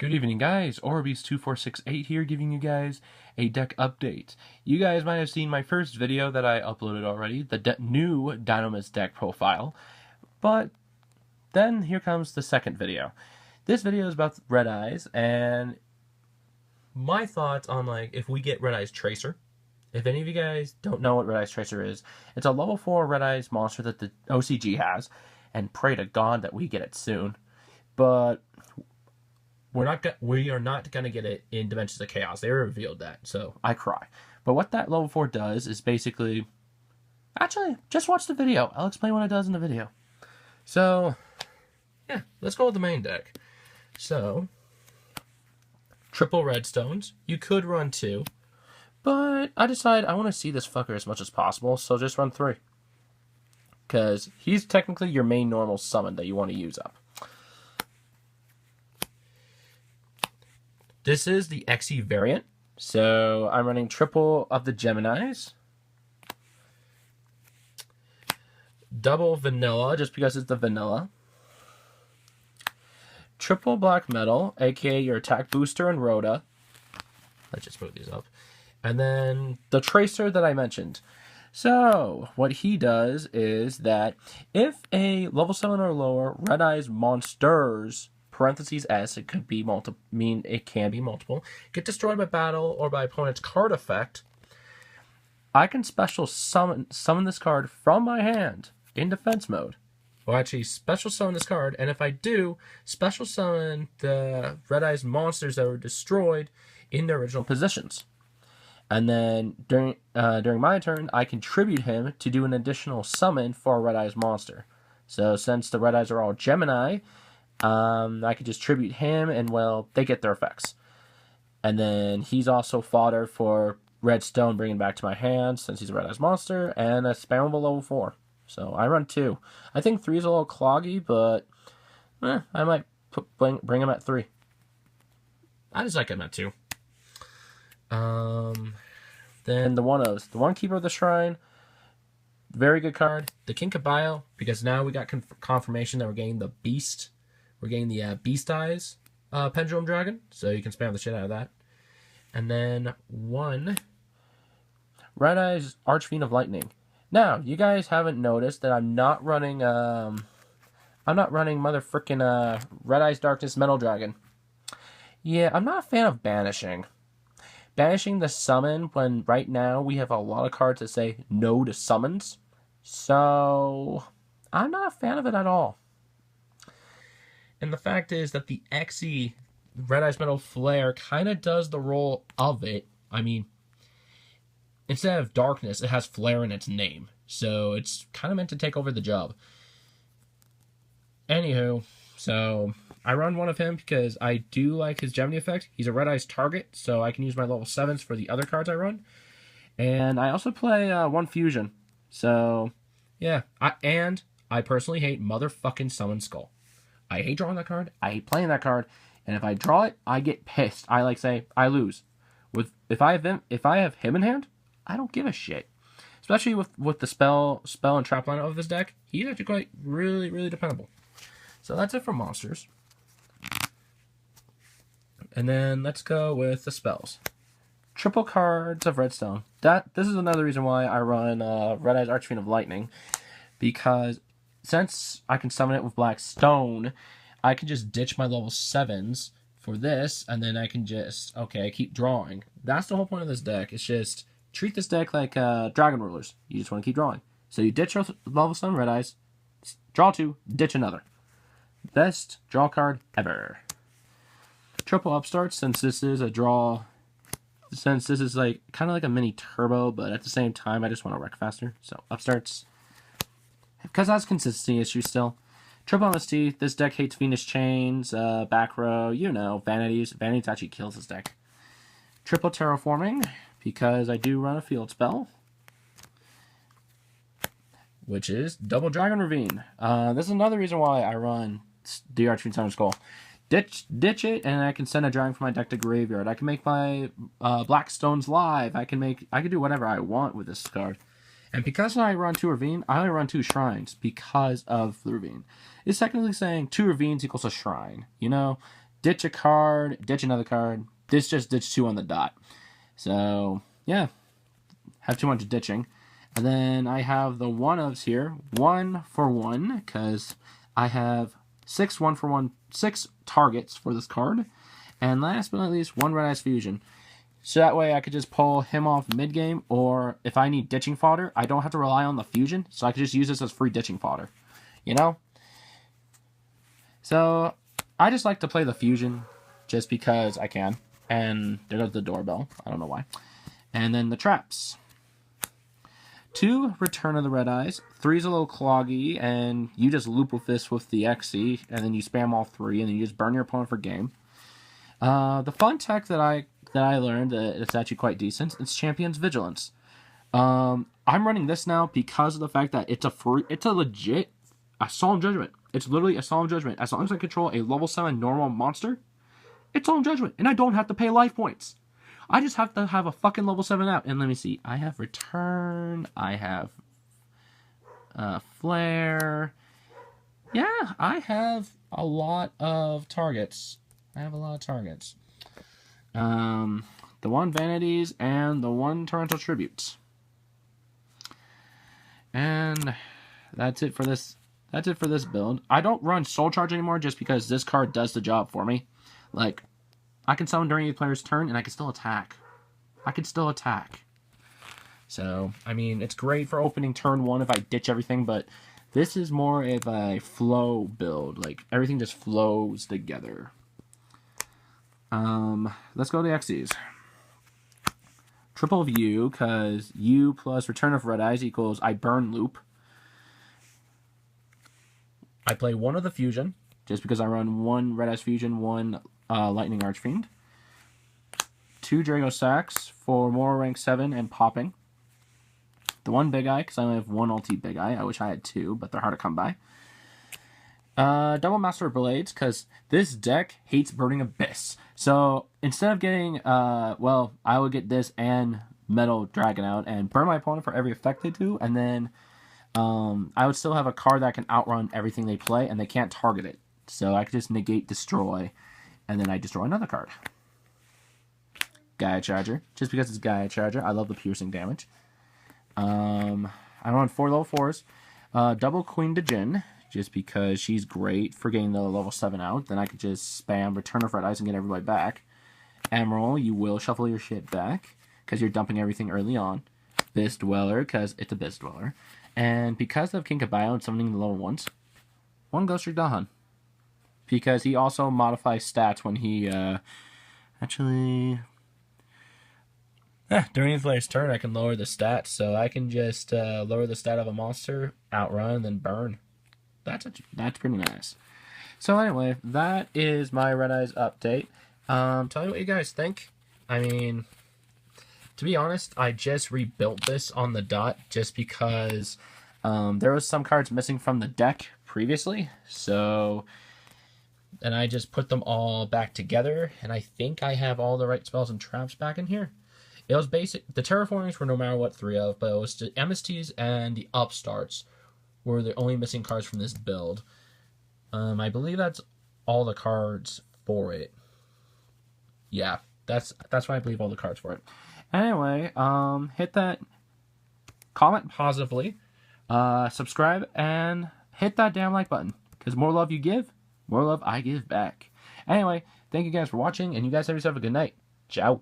Good evening, guys. Orbeez2468 here, giving you guys a deck update. You guys might have seen my first video that I uploaded already, the new Dynamis deck profile, but then here comes the second video. This video is about Red Eyes, and my thoughts on, if we get Red Eyes Tracer. If any of you guys don't know what Red Eyes Tracer is, it's a level 4 Red Eyes monster that the OCG has, and pray to God that we get it soon. But we are not going to get it in Dimensions of Chaos. They revealed that, so I cry. But what that level 4 does is basically... Actually, just watch the video. I'll explain what it does in the video. So, yeah, let's go with the main deck. So, triple redstones. You could run 2. But I decided I want to see this fucker as much as possible, so just run 3. Because he's technically your main normal summon that you want to use up. This is the XE variant, so I'm running triple of the Geminis, double vanilla, just because it's the vanilla, triple black metal, aka your attack booster and Rhoda. Let's just put these up. And then the Tracer that I mentioned. So, what he does is that if a level 7 or lower Red Eyes monsters... parentheses S, it can be multiple, get destroyed by battle or by opponent's card effect, I can special summon this card from my hand in defense mode. Or actually special summon this card, and if I do, special summon the Red Eyes monsters that were destroyed in their original positions. And then during my turn, I can tribute him to do an additional summon for a Red Eyes monster. So since the Red Eyes are all Gemini, I could just tribute him, and, well, they get their effects. And then he's also fodder for Redstone, bringing back to my hand, since he's a Red Eyes monster, and a spammable level 4. So I run 2. I think 3 is a little cloggy, but I might bring him at 3. I just like him at 2. Then the One-Ohs. The One Keeper of the Shrine, very good card. The Kinkabayo, because now we got confirmation that we're getting the Beast. We're getting the Beast Eyes Pendulum Dragon, so you can spam the shit out of that. And then one Red Eyes Archfiend of Lightning. Now, you guys haven't noticed that I'm not running motherfucking Red Eyes Darkness Metal Dragon. Yeah, I'm not a fan of banishing. Banishing the summon when right now we have a lot of cards that say no to summons. So, I'm not a fan of it at all. And the fact is that the XE Red Eyes Metal Flare kind of does the role of it. I mean, instead of darkness, it has flare in its name. So it's kind of meant to take over the job. Anywho, so I run one of him because I do like his Gemini effect. He's a Red Eyes target, so I can use my level 7s for the other cards I run. And I also play one Fusion. So, yeah. I personally hate motherfucking Summon Skull. I hate drawing that card. I hate playing that card. And if I draw it, I get pissed. I I lose. If I have him in hand, I don't give a shit. Especially with the spell and trap line of this deck, he's actually quite really, really dependable. So that's it for monsters. And then let's go with the spells. Triple cards of Redstone. This is another reason why I run Red Eyes Archfiend of Lightning, because since I can summon it with Black Stone, I can just ditch my level 7s for this, and then I can just, keep drawing. That's the whole point of this deck. It's just, treat this deck like Dragon Rulers. You just want to keep drawing. So you ditch your level 7 Red Eyes, draw 2, ditch another. Best draw card ever. Triple Upstart, since this is a draw, since this is kind of like a mini turbo, but at the same time, I just want to wreck faster. So Upstarts. Because that's consistency issue still. Triple MST, this deck hates Venus Chains, back row, Vanities. Vanities actually kills this deck. Triple Terraforming, because I do run a field spell, which is double Dragon Ravine. This is another reason why I run the Archfiend Summon Skull. Ditch it, and I can send a dragon from my deck to graveyard. I can make my Black Stones live. I can do whatever I want with this card. And because I run 2 Ravine, I only run 2 Shrines because of the Ravine. It's technically saying 2 Ravines equals a Shrine. ditch a card, ditch another card. This just ditch 2 on the dot. So, yeah. Have too much ditching. And then I have the 1-ofs here. 1 for 1, because I have 6 1-for-1, 6 targets for this card. And last but not least, 1 Red Eyes Fusion. So that way I could just pull him off mid-game, or if I need ditching fodder, I don't have to rely on the Fusion, so I could just use this as free ditching fodder. You know? So, I just like to play the Fusion, just because I can. And there goes the doorbell. I don't know why. And then the traps. 2, Return of the Red Eyes. 3's a little cloggy, and you just loop with this with the XC, and then you spam all 3, and then you just burn your opponent for game. The fun tech that I learned it's actually quite decent. It's Champion's Vigilance. I'm running this now because of the fact that it's a legit Solemn Judgment. It's literally a Solemn Judgment. As long as I control a level 7 normal monster, it's Solemn Judgment, and I don't have to pay life points. I just have to have a fucking level 7 out. And let me see. I have Return. I have Flare. Yeah, I have a lot of targets. The 1 Vanities and the 1 Torrential Tributes. And that's it for this. That's it for this build. I don't run Soul Charge anymore just because this card does the job for me. Like, I can summon during a player's turn and I can still attack. So, I mean, it's great for opening turn 1 if I ditch everything, but this is more of a flow build. Like, everything just flows together. Let's go to the Xyz. Triple View, because U plus Return of Red Eyes equals I burn loop. I play 1 of the Fusion, just because I run 1 Red Eyes Fusion, 1 Lightning Archfiend. 2 Drago Sax for more rank 7 and popping. The 1 Big Eye, because I only have 1 ulti Big Eye. I wish I had 2, but they're hard to come by. Double Master Blades, because this deck hates Burning Abyss. So, instead of getting, well, I would get this and Metal Dragon out and burn my opponent for every effect they do, and then I would still have a card that can outrun everything they play, and they can't target it. So, I could just negate Destroy, and then I destroy another card. Gaia Charger, just because it's Gaia Charger. I love the piercing damage. I run 4 level 4s. Double Queen de Jin, just because she's great for getting the level 7 out. Then I could just spam Return of Red Eyes and get everybody back. Emerald, you will shuffle your shit back, because you're dumping everything early on. Abyss Dweller, because it's Abyss Dweller. And because of Kinkabio and summoning the level 1s, 1 Ghost Trick Dahan. Because he also modifies stats when he, during the player's turn, I can lower the stats, so I can just lower the stat of a monster, outrun, then burn. That's pretty nice. So anyway, that is my Red Eyes update. Tell me what you guys think. I mean, to be honest, I just rebuilt this on the dot just because there was some cards missing from the deck previously, so... And I just put them all back together, and I think I have all the right spells and traps back in here. It was basic. The Terraformings were no matter what 3 of, but it was the MSTs and the Upstarts were the only missing cards from this build. I believe that's all the cards for it. Yeah, that's what I believe all the cards for it. Anyway, hit that, comment positively, subscribe, and hit that damn like button. Because more love you give, more love I give back. Anyway, thank you guys for watching, and you guys have yourself a good night. Ciao.